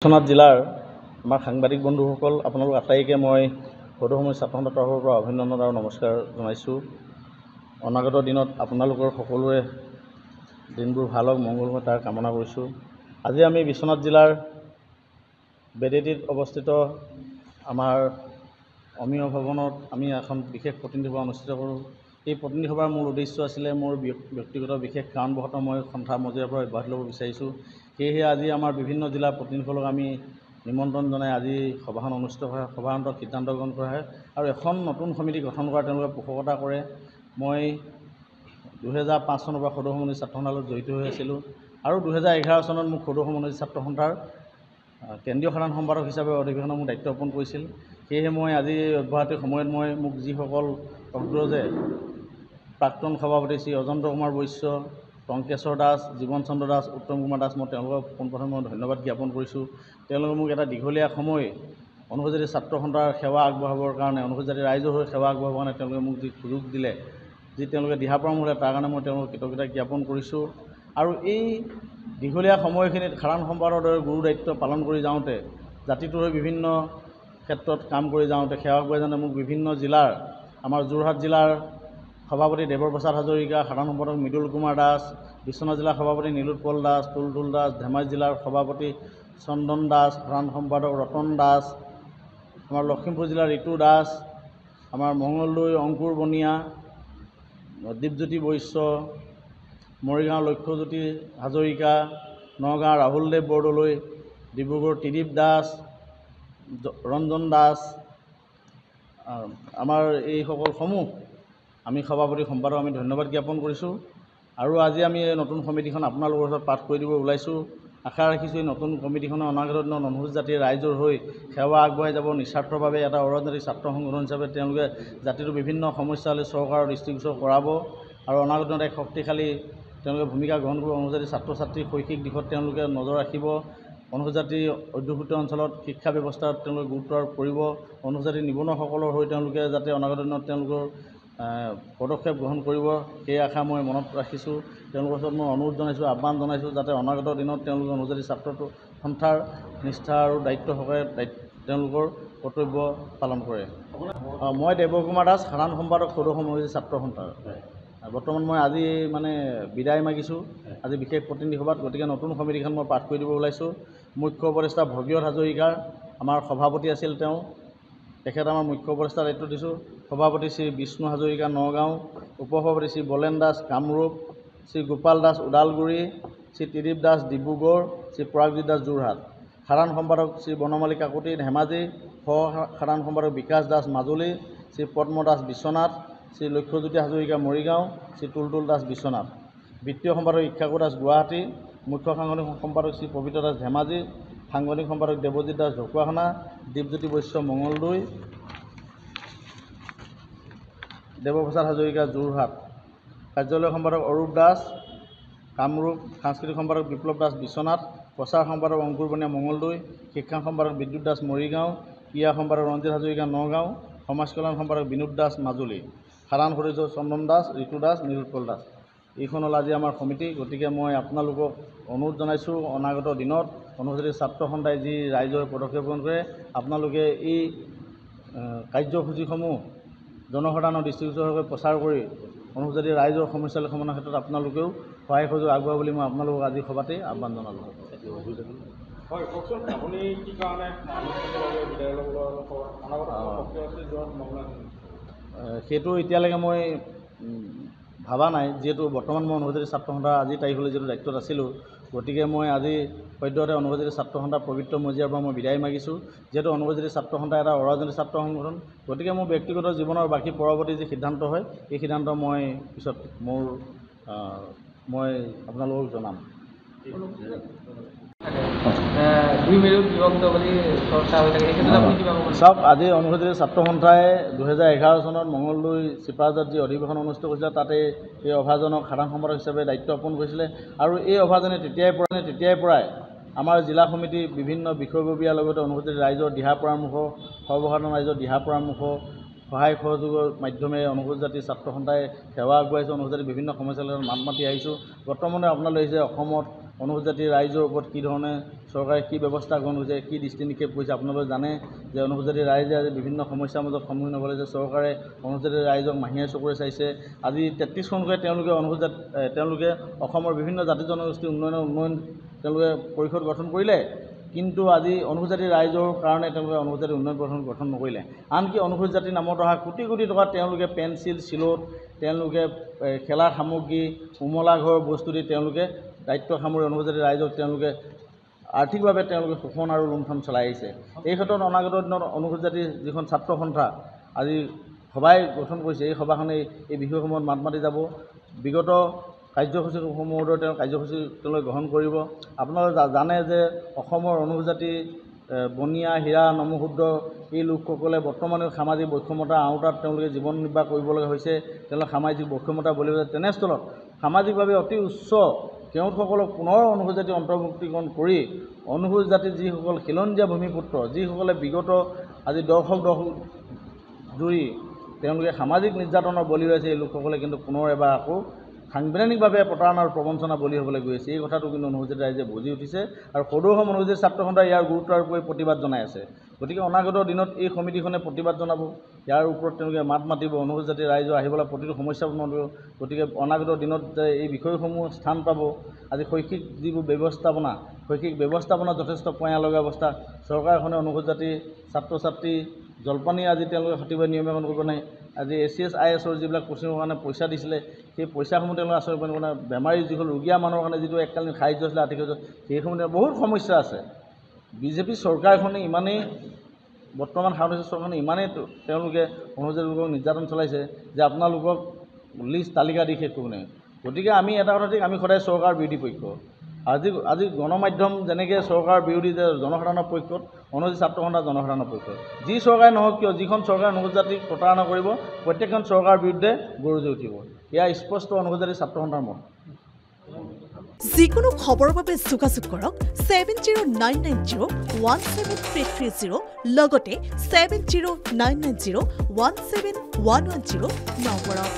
বিশ্বনাথ জিলাৰ আমাৰ সাংবাদিক বন্ধুসকল আপোনালোক আটাইকে মই সদৌ অসম ছাত্ৰ সন্থাৰ তৰফৰ পৰা অভিনন্দন আৰু নমস্কাৰ জনাইছোঁ। অনাগত দিনত আপোনালোকৰ সকলোৰে দিনবোৰ ভাল হওক, মংগলময় তাৰ কামনা কৰিছোঁ। আজি আমি বিশ্বনাথ জিলাৰ বেদেতিত অৱস্থিত আমাৰ অমীয় ভৱনত আমি এখন বিশেষ প্ৰতিনিধি সভা অনুষ্ঠিত কৰোঁ। এই প্ৰতিনিধি সভাৰ মূল উদ্দেশ্য আছিলে মোৰ ব্যক্তিগত বিশেষ কাৰণবশতঃ মই সন্থা মজিয়াৰ পৰা অব্যাহতি ল'ব বিচাৰিছোঁ। সেয়েহে আজি আমাৰ বিভিন্ন জিলাৰ প্ৰতিনিধিসকলক আমি নিমন্ত্ৰণ জনাই আজি সভাখন অনুষ্ঠিত হয়। সভাখনত সিদ্ধান্ত গ্ৰহণ কৰা হয় আৰু এখন নতুন সমিতি গঠন কৰা তেওঁলোকে পোষকতা কৰে। মই 2005 চনৰ পৰা সদৌ অসম ছাত্ৰ সন্থাৰ লগত জড়িত হৈ আছিলোঁ আৰু 2011 চনত মোক সদৌ অসম ছাত্ৰ সন্থাৰ কেন্দ্ৰীয় সাধাৰণ সম্পাদক হিচাপে অধিৱেশনত মোক দায়িত্ব অৰ্পণ কৰিছিল। সেয়েহে মই আজি অব্যাহতিৰ সময়ত মোক যিসকল অগ্ৰজে প্ৰাক্তন সভাপতি শ্ৰী অজন্ত কুমাৰ বৈশ্য, টংকেশ্বৰ দাস, জীৱন চন্দ্ৰ দাস, উত্তম কুমাৰ দাস, মই তেওঁলোকক পোনপ্ৰথমে ধন্যবাদ জ্ঞাপন কৰিছোঁ। তেওঁলোকে মোক এটা দীঘলীয়া সময় অনুসূচিত জাতি ছাত্ৰ সন্থাৰ সেৱা আগবঢ়াবৰ কাৰণে, অনুসূচিত জাতি ৰাইজৰ হৈ সেৱা আগবঢ়াবৰ কাৰণে তেওঁলোকে মোক যি সুযোগ দিলে, যি তেওঁলোকে দিহা পৰামৰ্শ দিলে, তাৰ কাৰণে মই তেওঁলোকক কৃতজ্ঞতা জ্ঞাপন কৰিছোঁ। আৰু এই দীঘলীয়া সময়খিনিত সাধাৰণ সম্পাদকৰ দৰে গুৰু দায়িত্ব পালন কৰি যাওঁতে, জাতিটোৰ হৈ বিভিন্ন ক্ষেত্ৰত কাম কৰি যাওঁতে, সেৱা আগবঢ়াই যাওঁতে মোক বিভিন্ন জিলাৰ, আমাৰ যোৰহাট জিলাৰ সভাপতি দেৱপ্ৰসাদ হাজৰিকা, সাধাৰণ সম্পাদক মৃদুল কুমাৰ দাস, বিশ্বনাথ জিলাৰ সভাপতি নীলোৎপল দাস, তুলতুল দাস, ধেমাজি জিলাৰ সভাপতি চন্দন দাস, সাধাৰণ সম্পাদক ৰতন দাস, আমাৰ লখিমপুৰ জিলাৰ ঋতু দাস, আমাৰ মঙলদৈ অংকুৰ বনিয়া, দীপজ্যোতি বৈশ্য, মৰিগাঁও লক্ষ্যজ্যোতি হাজৰিকা, নগাঁও ৰাহুলদেৱ বৰদলৈ, ডিব্ৰুগড় ত্ৰিদীপ দাস, ৰঞ্জন দাস, আমাৰ এইসকল সমূহ আমি সভাপতি সম্পাদক আমি ধন্যবাদ জ্ঞাপন কৰিছোঁ। আৰু আজি আমি এই নতুন সমিতিখন আপোনালোকৰ ওচৰত পাঠ কৰি দিব ওলাইছোঁ। আশা ৰাখিছোঁ এই নতুন কমিটিখনে অনাগত দিনত অনুসূচিত জাতিৰ ৰাইজৰ হৈ সেৱা আগবঢ়াই যাব। নিস্বাৰ্থভাৱে এটা অৰাজনৈতিক ছাত্ৰ সংগঠন হিচাপে তেওঁলোকে জাতিটোৰ বিভিন্ন সমস্যালৈ চৰকাৰৰ দৃষ্টিগোচৰ কৰাব আৰু অনাগত দিনত এক শক্তিশালী তেওঁলোকে ভূমিকা গ্ৰহণ কৰিব। অনুসূচিত জাতি ছাত্ৰ ছাত্ৰীৰ শৈক্ষিক দিশত তেওঁলোকে নজৰ ৰাখিব। অনুসূচিত জাতি অধ্যুষিত অঞ্চলত শিক্ষা ব্যৱস্থাত তেওঁলোকে গুৰুত্ব আৰোপ কৰিব। অনুসূচিত জাতি নিবনুৱাসকলৰ হৈ তেওঁলোকে যাতে অনাগত দিনত তেওঁলোকৰ পদক্ষেপ গ্ৰহণ কৰিব, সেই আশা মই মনত ৰাখিছোঁ। তেওঁলোকৰ ওচৰত মই অনুৰোধ জনাইছোঁ, আহ্বান জনাইছোঁ যাতে অনাগত দিনত তেওঁলোকে অনুসূচিত জাতি ছাত্ৰ সন্থাৰ নিষ্ঠা আৰু দায়িত্ব সহকাৰে তেওঁলোকৰ কৰ্তব্য পালন কৰে। মই দেৱকুমাৰ দাস, সাধাৰণ সম্পাদক সদৌ অসম অনুসূচিত ছাত্ৰ সন্থাৰ। বৰ্তমান মই আজি বিদায় মাগিছোঁ আজি বিশেষ প্ৰতিনিধি সভাত। গতিকে নতুন সমিতিখন মই পাঠ কৰি দিব ওলাইছোঁ। মুখ্য উপদেষ্টা ভগীৰথ হাজৰিকাৰ আমাৰ সভাপতি আছিল তেওঁ, তেখেত আমাৰ মুখ্য উপদেষ্টা দায়িত্ব দিছোঁ। সভাপতি শ্ৰী বিষ্ণু হাজৰিকা নগাঁও, উপসভাপতি শ্ৰী বলেন দাস কামৰূপ, শ্ৰী গোপাল দাস ওদালগুৰি, শ্ৰী ত্ৰিদীপ দাস ডিব্ৰুগড়, শ্ৰী পৰাগজিৎ দাস যোৰহাট, সাধাৰণ সম্পাদক শ্ৰী বনমালী কাকতি ধেমাজি, সহ সাধাৰণ সম্পাদক বিকাশ দাস মাজুলী, শ্ৰী পদ্ম দাস বিশ্বনাথ, শ্ৰী লক্ষ্যজ্যোতি হাজৰিকা মৰিগাঁও, শ্ৰী তুলতুল দাস বিশ্বনাথ, বিত্তীয় সম্পাদক ইক্ষাকু দাস গুৱাহাটী, মুখ্য সাংগঠনিক সম্পাদক শ্ৰী পবিত্ৰ দাস ধেমাজি, সাংগঠনিক সম্পাদক দেৱজিৎ দাস ঢকুৱাখানা, দীপজ্যোতি বৈশ্য মঙলদৈ, দেৱপ্ৰসাদ হাজৰিকা যোৰহাট, কাৰ্যালয় সম্পাদক অৰূপ দাস কামৰূপ, সাংস্কৃতিক সম্পাদক বিপ্লৱ দাস বিশ্বনাথ, প্ৰচাৰ সম্পাদক অংকুৰ বনিয়া মঙলদৈ, শিক্ষা সম্পাদক বিদ্যুৎ দাস মৰিগাঁও, ক্ৰীড়া সম্পাদক ৰঞ্জিত হাজৰিকা নগাঁও, সমাজ কল্যাণ সম্পাদক বিনোদ দাস মাজুলী, সাধাৰণ সদস্য চন্দন দাস, ঋতু দাস, নীলোৎপল দাস। এইখন হ'ল আজি আমাৰ সমিতি। গতিকে মই আপোনালোকক অনুৰোধ জনাইছোঁ, অনাগত দিনত অনুসূচিত ছাত্ৰ সন্থাই যি ৰাইজৰ পদক্ষেপ গ্ৰহণ কৰে, আপোনালোকে এই কাৰ্যসূচীসমূহ জনসাধাৰণৰ দৃষ্টিগোচৰ হৈ প্ৰচাৰ কৰি অনুসূচিত জাতি ৰাইজৰ সমস্যালৈ সমাধানৰ ক্ষেত্ৰত আপোনালোকেও সহায় সহযোগ আগবঢ়াব বুলি মই আপোনালোকক আজি সভাতে আহ্বান জনালোঁ। হয়, কওকচোন আপুনি কি কাৰণে বিদায় সেইটো এতিয়ালৈকে মই ভাবা নাই, যিহেতু বৰ্তমান মই অনুসূচিত জাতি ছাত্ৰ সন্থাৰ আজিৰ তাৰিখলৈ যিহেতু দায়িত্বত আছিলোঁ। গতিকে মই আজি সদ্যহতে অনুসূচিত জাতি ছাত্ৰ সন্থাৰ পবিত্ৰ মজিয়াৰ পৰা মই বিদায় মাগিছোঁ। যিহেতু অনুসূচিত জাতি ছাত্ৰ সন্থা এটা অৰাজনৈতিক ছাত্ৰ সংগঠন, গতিকে মোৰ ব্যক্তিগত জীৱনৰ বাকী পৰৱৰ্তী যি সিদ্ধান্ত হয়, এই সিদ্ধান্ত মই পিছত মই আপোনালোকক জনাম। চাওক, আজি অনুসূচিত ছাত্ৰ সন্থাই 2011 চনত মঙলদৈ চিপাঝাৰত যি অধিৱেশন অনুষ্ঠিত কৰিছিলে, তাতে এই অভাজনক সাধাৰণ সম্পাদক হিচাপে দায়িত্ব অৰ্পণ কৰিছিলে। আৰু এই অভাজনে তেতিয়াই পৰাই আমাৰ জিলা সমিতি বিভিন্ন বিষয়ববীয়াৰ লগতে অনুসূচিত ৰাইজৰ দিহা পৰামৰ্শ, সৰ্বসাধাৰণ ৰাইজৰ দিহা পৰামৰ্শ, সহায় সহযোগৰ মাধ্যমেৰে অনুসূচিত জাতি ছাত্ৰ সন্থাই সেৱা আগবঢ়াইছোঁ। অনুসূচিত জাতিৰ বিভিন্ন সমস্যাৰ লগত মাত মাতি আহিছোঁ। বৰ্তমানে আপোনালোকে আহিছে অসমত অনুসূচিত জাতিৰ ৰাইজৰ ওপৰত কি ধৰণে চৰকাৰে কি ব্যৱস্থা গ্ৰহণ কৰিছে, কি দৃষ্টি নিক্ষেপ কৰিছে। আপোনালোকে জানে যে অনুসূচিত জাতি ৰাইজে আজি বিভিন্ন সমস্যাৰ মাজত সন্মুখীন হ'ব লাগিছে। চৰকাৰে অনুসূচিত জাতি ৰাইজক মাহীয়ে চকুৰে চাইছে। আজি 33খনকৈ তেওঁলোকে অসমৰ বিভিন্ন জাতি জনগোষ্ঠীৰ উন্নয়ন তেওঁলোকে পৰিষদ গঠন কৰিলে, কিন্তু আজি অনুসূচিত জাতি ৰাইজৰ কাৰণে তেওঁলোকে অনুসূচিত জাতি উন্নয়ন পৰিষদ গঠন নকৰিলে। আনকি অনুসূচিত জাতিৰ নামত অহা কোটি কোটি টকা তেওঁলোকে পেঞ্চিল, চিলট, তেওঁলোকে খেলাৰ সামগ্ৰী, উমলা ঘৰৰ বস্তু দি তেওঁলোকে দায়িত্ব সামৰি অনুসূচিত জাতি ৰাইজক তেওঁলোকে আৰ্থিকভাৱে তেওঁলোকে শোষণ আৰু লুণ্ঠন চলাই আহিছে। এই ক্ষেত্ৰত অনাগত দিনত অনুসূচিত জাতিৰ যিখন ছাত্ৰ সন্থা আজি সভাই গঠন কৰিছে, এই সভাখনে এই বিষয়সমূহত মাত মাতি যাব। বিগত কাৰ্যসূচীসমূহৰ দৰে তেওঁ কাৰ্যসূচী তেওঁলোকে গ্ৰহণ কৰিব। আপোনালোকে জানে যে অসমৰ অনুসূচিত জাতি বনিয়া, হীৰা, নমশূদ্ৰ এই লোকসকলে বৰ্তমানেও সামাজিক বৈষম্যতাৰ আওতাত তেওঁলোকে জীৱন নিৰ্বাহ কৰিবলগা হৈছে। তেওঁলোকে সামাজিক বৈষম্যতা বলি হৈছে। তেনেস্থলত সামাজিকভাৱে অতি উচ্চ কেওটসকলক পুনৰ অনুসূচিত জাতি অন্তৰ্ভুক্তিকৰণ কৰি অনুসূচিত জাতিৰ যিসকল খিলঞ্জীয়া ভূমিপুত্ৰ, যিসকলে বিগত আজি দশক জুৰি তেওঁলোকে সামাজিক নিৰ্যাতনৰ বলি হৈছে, এই লোকসকলে কিন্তু পুনৰ এবাৰ আকৌ সাংবিধানিকভাৱে প্ৰতাৰণা আৰু প্ৰবঞ্চনা বলি হ'বলৈ গৈ আছে। এই কথাটো কিন্তু অনুসূচিত ৰাইজে বুজি উঠিছে আৰু সদৌ অসম অনুসূচিত ছাত্ৰ সন্থাই ইয়াৰ গুৰুত্ব আৰোপ কৰি প্ৰতিবাদ জনাই আছে। গতিকে অনাগত দিনত এই সমিতিখনে প্ৰতিবাদ জনাব, ইয়াৰ ওপৰত তেওঁলোকে মাত মাতিব, অনুসূচিত জাতি ৰাইজৰ আহিবলৈ প্ৰতিটো সমস্যা সমাধান কৰিব। গতিকে অনাগত দিনত এই বিষয়সমূহ স্থান পাব। আজি শৈক্ষিক যিবোৰ ব্যৱস্থাপনা যথেষ্ট পয়া লগা অৱস্থা। চৰকাৰখনে অনুসূচিত জাতি ছাত্ৰ ছাত্ৰী জলপানী আজি তেওঁলোকে সঠিকভাৱে নিয়মীয়াকৰণ কৰিব নাই। আজি ACS IASৰ যিবিলাক কোচিঙৰ কাৰণে পইচা দিছিলে, সেই পইচাসমূহ তেওঁলোকে আচলতে মানে বেমাৰী যিসকল ৰোগীয়া মানুহৰ কাৰণে যিটো এককালীন সাহায্য আছিলে, আৰ্থিক সাহায্য, সেইসমূহ বহুত সমস্যা আছে। বিজেপি চৰকাৰখনে ইমানেই বৰ্তমান সাংসদ চৰকাৰখনে ইমানেই তেওঁলোকে অনুসূচিত লোকক নিৰ্যাতন চলাইছে যে আপোনালোকক লিষ্ট তালিকা দি শেষ কৰিব নাই। গতিকে আমি এটা কথা ঠিক, আমি সদায় চৰকাৰ বিৰোধী পক্ষ। আজি গণমাধ্যম যেনেকৈ চৰকাৰ বিৰোধী, যে জনসাধাৰণৰ পক্ষত, অনুসূচিত ছাত্ৰ সন্থা জনসাধাৰণৰ পক্ষত। যি চৰকাৰে নহওক কিয়, যিখন চৰকাৰে অনুসূচিত জাতিক প্ৰতাৰণা কৰিব, প্ৰত্যেকখন চৰকাৰৰ বিৰুদ্ধে গৰজি উঠিব। এয়া স্পষ্ট অনুসূচিত জাতি ছাত্ৰ সন্থাৰ মত। যিকোনো খবৰৰ বাবে যোগাযোগ কৰক 7099017330 লগতে 7099017110 নম্বৰত।